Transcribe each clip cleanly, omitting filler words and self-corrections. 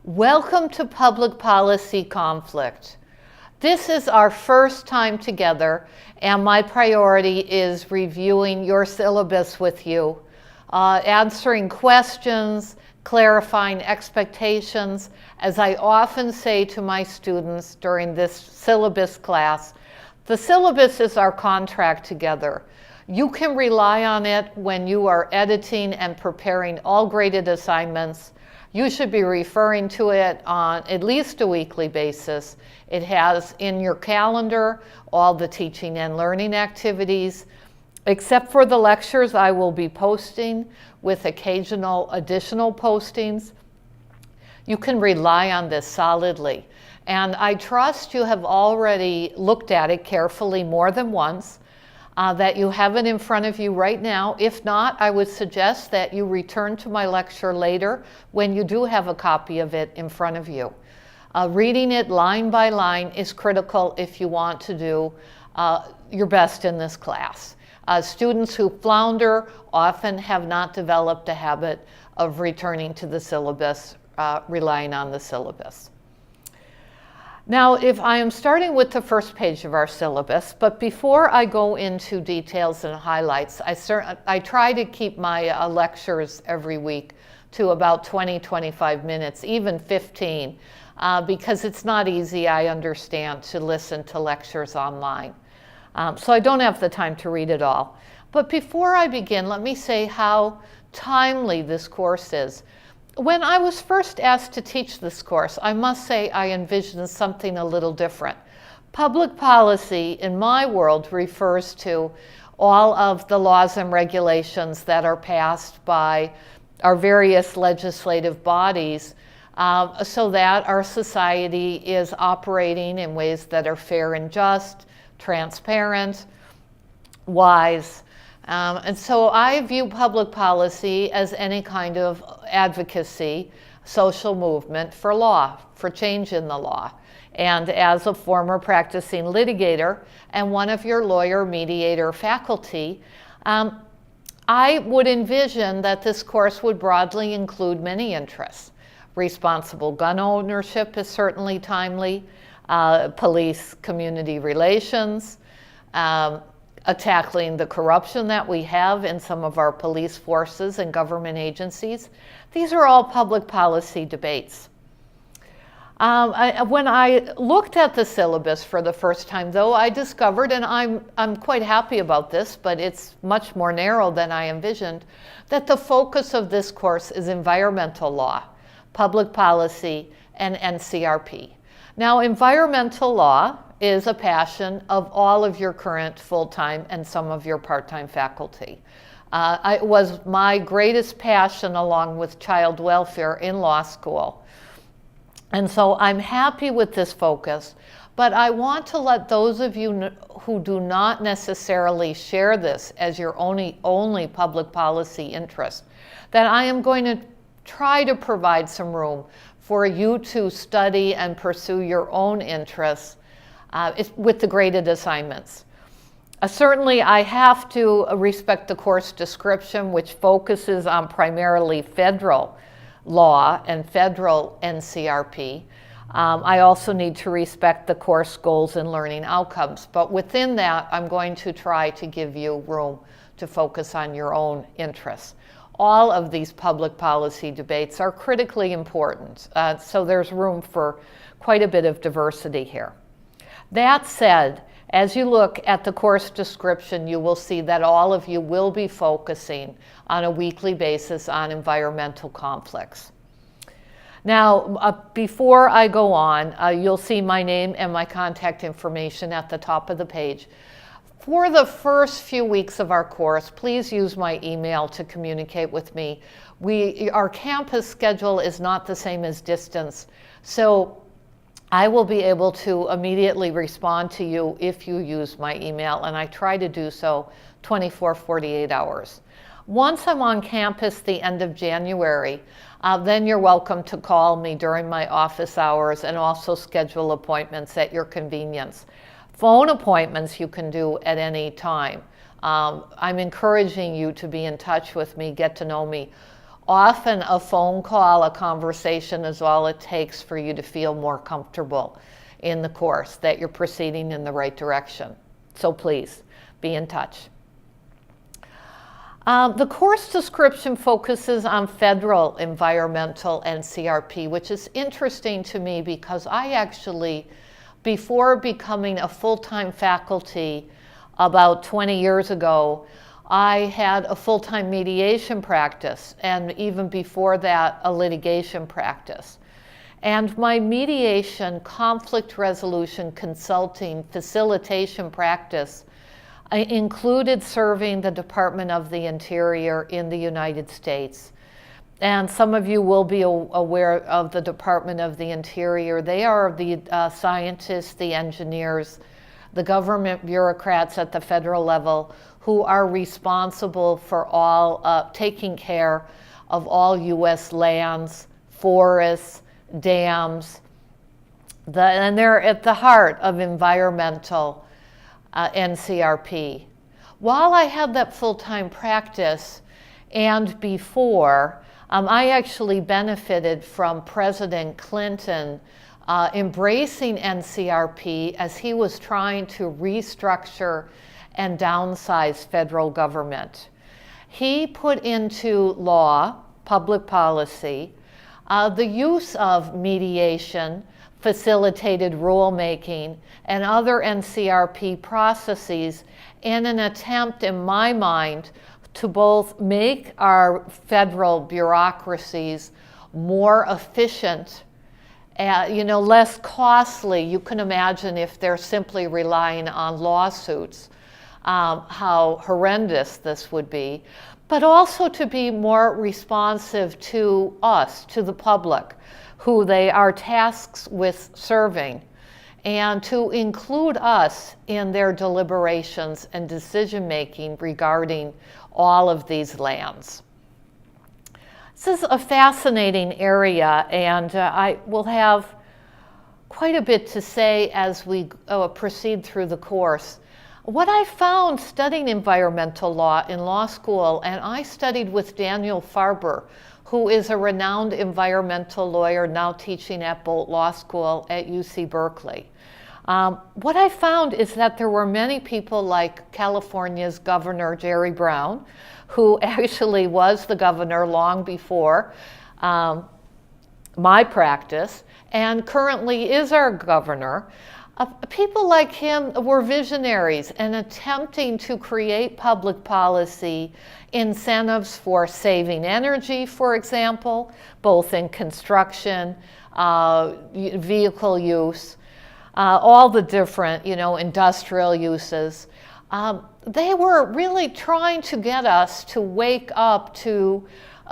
Welcome to Public Policy Conflict. This is our first time together, and my priority is reviewing your syllabus with you, answering questions, clarifying expectations. As I often say to my students during this syllabus class, the syllabus is our contract together. You can rely on it when you are editing and preparing all graded assignments. You should be referring to it on at least a weekly basis. It has in your calendar all the teaching and learning activities. Except for the lectures I will be posting with occasional additional postings. You can rely on this solidly. And I trust you have already looked at it carefully more than once. That you have it in front of you right now. If not, I would suggest that you return to my lecture later when you do have a copy of it in front of you. Reading it line by line is critical if you want to do your best in this class. Students who flounder often have not developed a habit of returning to the syllabus, relying on the syllabus. Now, if I am starting with the first page of our syllabus, but before I go into details and highlights, I try to keep my lectures every week to about 20-25 minutes, even 15, because it's not easy, I understand, to listen to lectures online. So I don't have the time to read it all. But before I begin, let me say how timely this course is. When I was first asked to teach this course, I must say I envisioned something a little different. Public policy in my world refers to all of the laws and regulations that are passed by our various legislative bodies so that our society is operating in ways that are fair and just, transparent, wise. And so I view public policy as any kind of advocacy, social movement for law, for change in the law. And as a former practicing litigator and one of your lawyer mediator faculty, I would envision that this course would broadly include many interests. Responsible gun ownership is certainly timely, police community relations, tackling the corruption that we have in some of our police forces and government agencies. These are all public policy debates. When I looked at the syllabus for the first time, though, I discovered, and I'm quite happy about this, but it's much more narrow than I envisioned, that the focus of this course is environmental law, public policy, and NCRP. Now, environmental law is a passion of all of your current full-time and some of your part-time faculty. It was my greatest passion along with child welfare in law school. And so I'm happy with this focus, but I want to let those of you who do not necessarily share this as your only public policy interest, that I am going to try to provide some room for you to study and pursue your own interests with the graded assignments. Certainly, I have to respect the course description, which focuses on primarily federal law and federal NCRP. I also need to respect the course goals and learning outcomes. But within that, I'm going to try to give you room to focus on your own interests. All of these public policy debates are critically important, so there's room for quite a bit of diversity here. That said, as you look at the course description, you will see that all of you will be focusing on a weekly basis on environmental conflicts. Now, before I go on, you'll see my name and my contact information at the top of the page. For the first few weeks of our course, please use my email to communicate with me. Our campus schedule is not the same as distance, so I will be able to immediately respond to you if you use my email, and I try to do so 48 hours. Once I'm on campus the end of January, then you're welcome to call me during my office hours and also schedule appointments at your convenience. Phone appointments you can do at any time. I'm encouraging you to be in touch with me, get to know me. Often a phone call, a conversation is all it takes for you to feel more comfortable in the course, that you're proceeding in the right direction. So please, be in touch. The course description focuses on federal environmental NCRP, which is interesting to me because I actually, before becoming a full-time faculty about 20 years ago, I had a full-time mediation practice, and even before that, a litigation practice. And my mediation, conflict resolution, consulting, facilitation practice included serving the Department of the Interior in the United States. And some of you will be aware of the Department of the Interior. They are the scientists, the engineers, the government bureaucrats at the federal level who are responsible for all taking care of all U.S. lands, forests, dams, and they're at the heart of environmental NCRP. While I had that full-time practice and before, I actually benefited from President Clinton embracing NCRP as he was trying to restructure and downsize federal government. He put into law, public policy, the use of mediation, facilitated rulemaking, and other NCRP processes in an attempt, in my mind, to both make our federal bureaucracies more efficient, less costly. You can imagine if they're simply relying on lawsuits, how horrendous this would be, but also to be more responsive to us, to the public, who they are tasked with serving, and to include us in their deliberations and decision-making regarding all of these lands. This is a fascinating area, and I will have quite a bit to say as we proceed through the course. What I found studying environmental law in law school, and I studied with Daniel Farber, who is a renowned environmental lawyer now teaching at Bolt Law School at UC Berkeley. What I found is that there were many people like California's Governor Jerry Brown, who actually was the governor long before my practice, and currently is our governor. People like him were visionaries and attempting to create public policy incentives for saving energy, for example, both in construction, vehicle use, all the different, industrial uses. They were really trying to get us to wake up to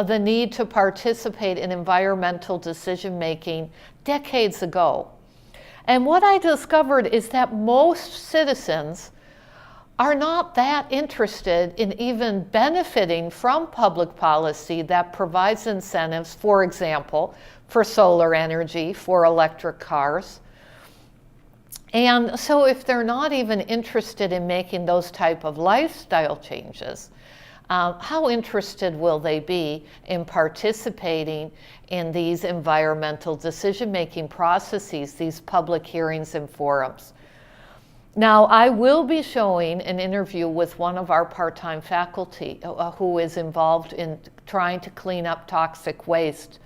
the need to participate in environmental decision-making decades ago. And what I discovered is that most citizens are not that interested in even benefiting from public policy that provides incentives, for example, for solar energy, for electric cars. And so if they're not even interested in making those type of lifestyle changes, how interested will they be in participating in these environmental decision-making processes, these public hearings and forums? Now, I will be showing an interview with one of our part-time faculty who is involved in trying to clean up toxic waste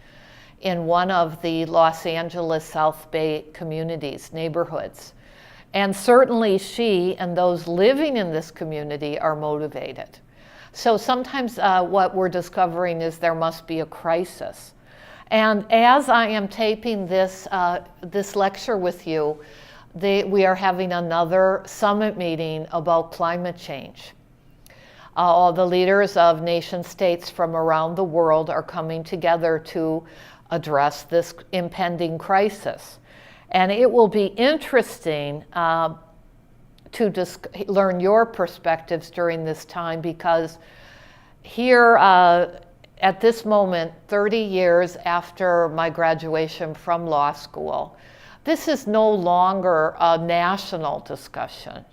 in one of the Los Angeles South Bay communities, neighborhoods. And certainly she and those living in this community are motivated. So sometimes what we're discovering is there must be a crisis. And as I am taping this lecture with you, we are having another summit meeting about climate change. All the leaders of nation states from around the world are coming together to address this impending crisis. And it will be interesting to learn your perspectives during this time, because here at this moment, 30 years after my graduation from law school, this is no longer a national discussion.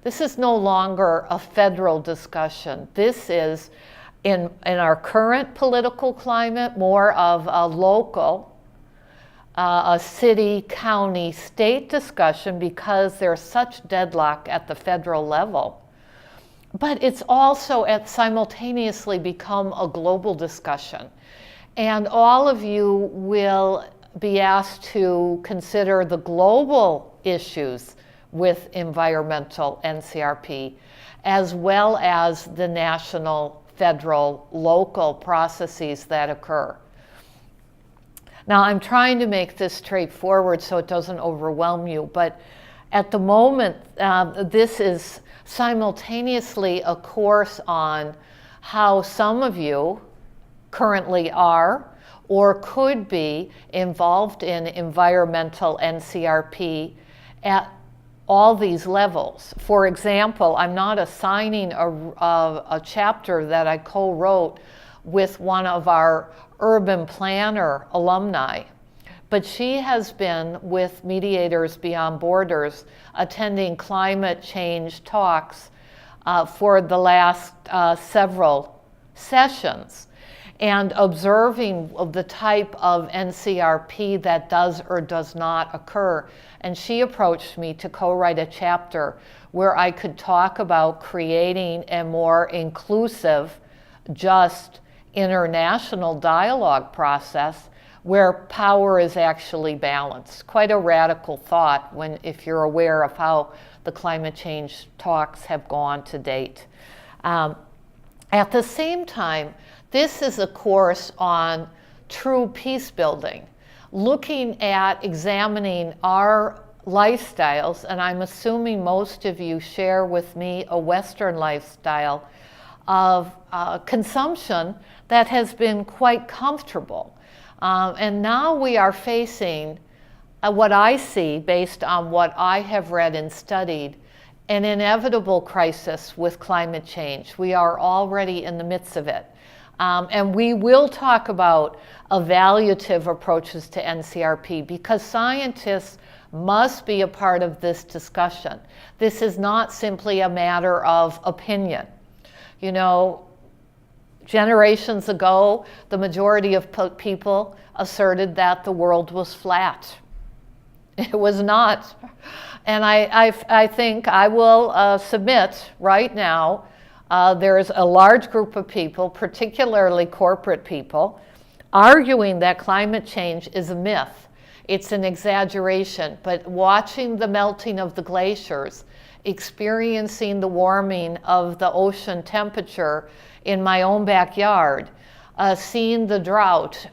This is no longer a federal discussion. This is in our current political climate, more of a local, a city, county, state discussion because there's such deadlock at the federal level. But it's also simultaneously become a global discussion. And all of you will be asked to consider the global issues with environmental NCRP, as well as the national, federal, local processes that occur. Now, I'm trying to make this straightforward so it doesn't overwhelm you, but at the moment, this is simultaneously a course on how some of you currently are or could be involved in environmental NCRP at all these levels. For example, I'm not assigning a chapter that I co-wrote with one of our urban planner alumni, but she has been with Mediators Beyond Borders attending climate change talks for the last several sessions and observing the type of NCRP that does or does not occur. And she approached me to co-write a chapter where I could talk about creating a more inclusive, just international dialogue process where power is actually balanced. Quite a radical thought if you're aware of how the climate change talks have gone to date. At the same time, this is a course on true peace building, looking at examining our lifestyles, and I'm assuming most of you share with me a Western lifestyle of consumption that has been quite comfortable. And now we are facing what I see, based on what I have read and studied, an inevitable crisis with climate change. We are already in the midst of it. And we will talk about evaluative approaches to NCRP because scientists must be a part of this discussion. This is not simply a matter of opinion. You know, generations ago, the majority of people asserted that the world was flat. It was not. And I think I will submit right now, there's a large group of people, particularly corporate people, arguing that climate change is a myth. It's an exaggeration. But watching the melting of the glaciers, experiencing the warming of the ocean temperature in my own backyard, seeing the drought,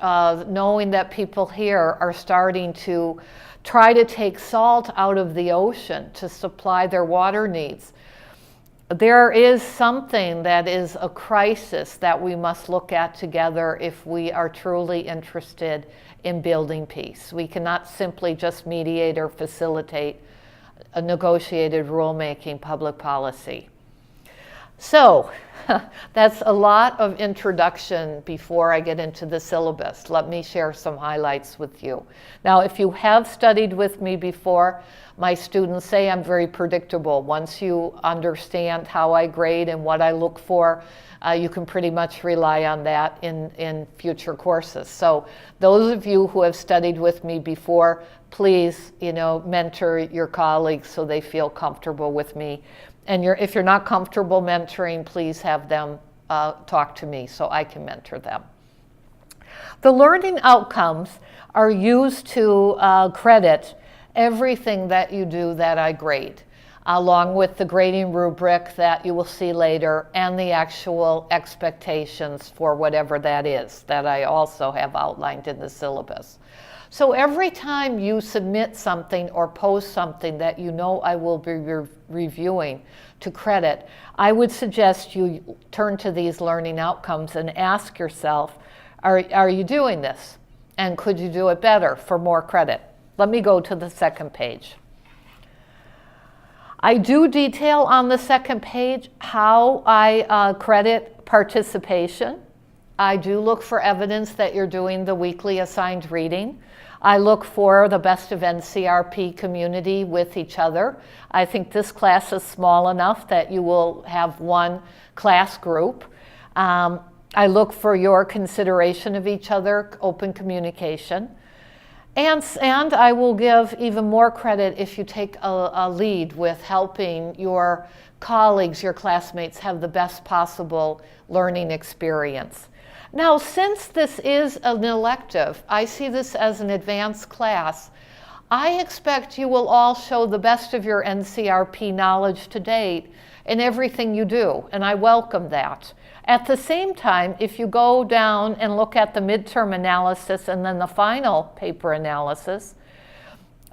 knowing that people here are starting to try to take salt out of the ocean to supply their water needs. There is something that is a crisis that we must look at together if we are truly interested in building peace. We cannot simply just mediate or facilitate a negotiated rulemaking public policy. So that's a lot of introduction before I get into the syllabus. Let me share some highlights with you. Now, if you have studied with me before, my students say I'm very predictable. Once you understand how I grade and what I look for, you can pretty much rely on that in future courses. So those of you who have studied with me before, please, mentor your colleagues so they feel comfortable with me. And if you're not comfortable mentoring, please have them talk to me so I can mentor them. The learning outcomes are used to credit everything that you do that I grade, along with the grading rubric that you will see later and the actual expectations for whatever that is that I also have outlined in the syllabus. So every time you submit something or post something that you know I will be reviewing to credit, I would suggest you turn to these learning outcomes and ask yourself, are you doing this? And could you do it better for more credit? Let me go to the second page. I do detail on the second page how I credit participation. I do look for evidence that you're doing the weekly assigned reading. I look for the best of NCRP community with each other. I think this class is small enough that you will have one class group. I look for your consideration of each other, open communication. And I will give even more credit if you take a lead with helping your colleagues, your classmates, have the best possible learning experience. Now, since this is an elective, I see this as an advanced class. I expect you will all show the best of your NCRP knowledge to date in everything you do, and I welcome that. At the same time, if you go down and look at the midterm analysis and then the final paper analysis,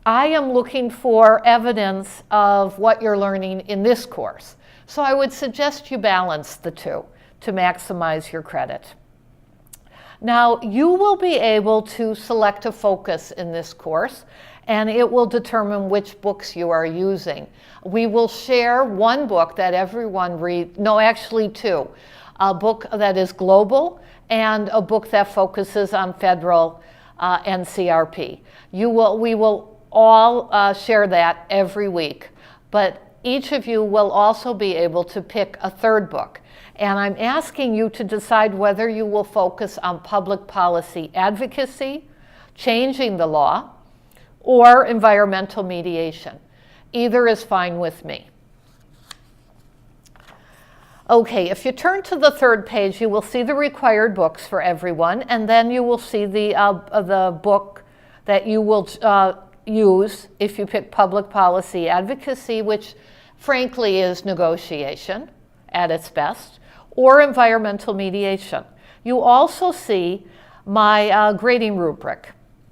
I am looking for evidence of what you're learning in this course. So I would suggest you balance the two to maximize your credit. Now, you will be able to select a focus in this course, and it will determine which books you are using. We will share one book that everyone reads, no, actually two. A book that is global and a book that focuses on federal NCRP. We will all share that every week, but each of you will also be able to pick a third book. And I'm asking you to decide whether you will focus on public policy advocacy, changing the law, or environmental mediation. Either is fine with me. Okay, if you turn to the third page, you will see the required books for everyone, and then you will see the book that you will use if you pick public policy advocacy, which frankly is negotiation at its best, or environmental mediation. You also see my grading rubric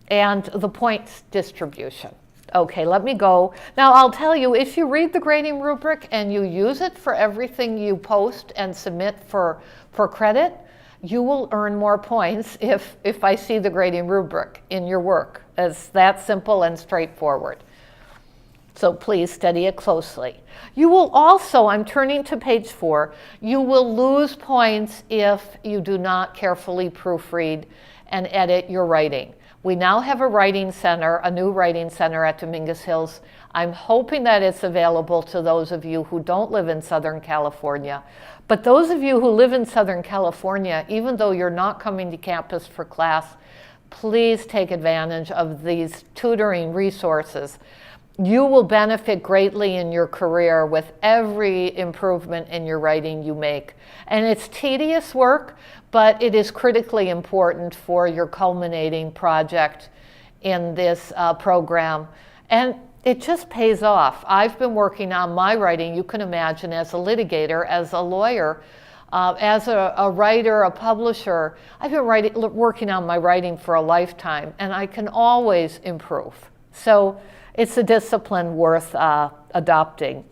and the points distribution. Okay, let me go. Now I'll tell you, if you read the grading rubric and you use it for everything you post and submit for credit, you will earn more points if I see the grading rubric in your work. It's that simple and straightforward. So please study it closely. You will also, I'm turning to page 4, you will lose points if you do not carefully proofread and edit your writing. We now have a writing center, a new writing center at Dominguez Hills. I'm hoping that it's available to those of you who don't live in Southern California. But those of you who live in Southern California, even though you're not coming to campus for class, please take advantage of these tutoring resources. You will benefit greatly in your career with every improvement in your writing you make. And it's tedious work, but it is critically important for your culminating project in this program. And it just pays off. I've been working on my writing, you can imagine, as a litigator, as a lawyer, as a writer, a publisher. I've been working on my writing for a lifetime, and I can always improve. So it's a discipline worth adopting.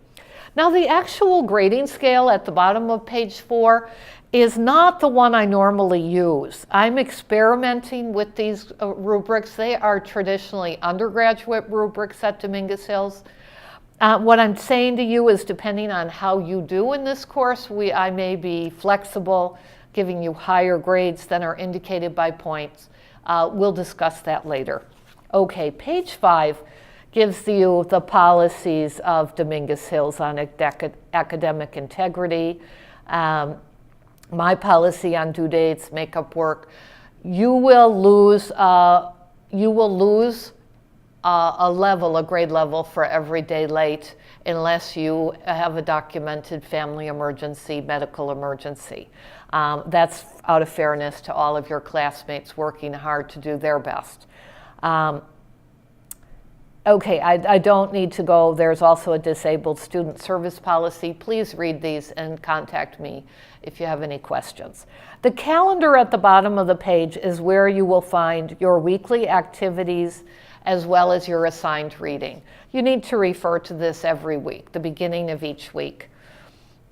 Now, the actual grading scale at the bottom of page 4 is not the one I normally use. I'm experimenting with these rubrics. They are traditionally undergraduate rubrics at Dominguez Hills. What I'm saying to you is, depending on how you do in this course, I may be flexible, giving you higher grades than are indicated by points. We'll discuss that later. Okay, page 5 gives you the policies of Dominguez Hills on academic integrity, my policy on due dates, makeup work. You will lose a grade level for every day late unless you have a documented family emergency, medical emergency. That's out of fairness to all of your classmates working hard to do their best. Okay, I don't need to go. There's also a disabled student service policy. Please read these and contact me if you have any questions. The calendar at the bottom of the page is where you will find your weekly activities as well as your assigned reading. You need to refer to this every week, the beginning of each week.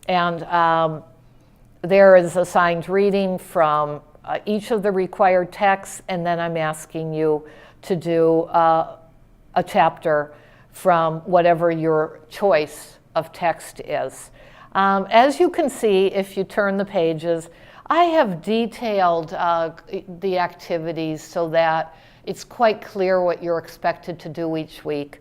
And there is assigned reading from each of the required texts, and then I'm asking you to do a chapter from whatever your choice of text is. As you can see, if you turn the pages, I have detailed the activities so that it's quite clear what you're expected to do each week.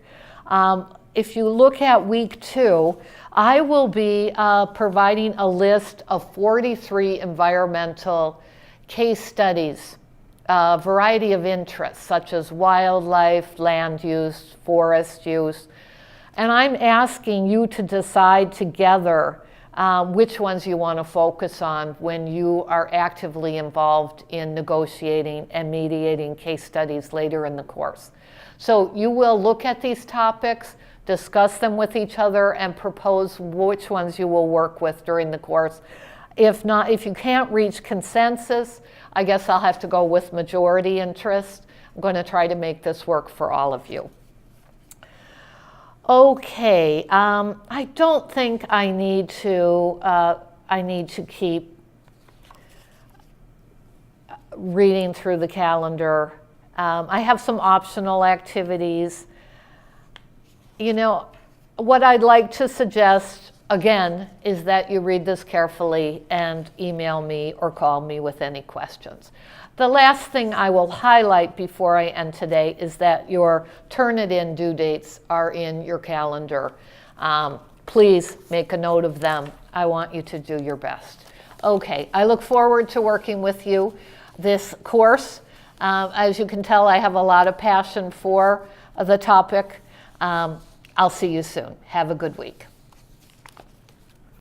if you look at week 2, I will be providing a list of 43 environmental case studies, a variety of interests such as wildlife, land use, forest use. And I'm asking you to decide together which ones you want to focus on when you are actively involved in negotiating and mediating case studies later in the course. So you will look at these topics, discuss them with each other, and propose which ones you will work with during the course. If not, if you can't reach consensus, I guess I'll have to go with majority interest. I'm going to try to make this work for all of you. Okay, I don't think I need to keep reading through the calendar. I have some optional activities. You know, what I'd like to suggest, again, is that you read this carefully and email me or call me with any questions. The last thing I will highlight before I end today is that your Turnitin due dates are in your calendar. Please make a note of them. I want you to do your best. Okay, I look forward to working with you this course. As you can tell, I have a lot of passion for the topic. I'll see you soon. Have a good week.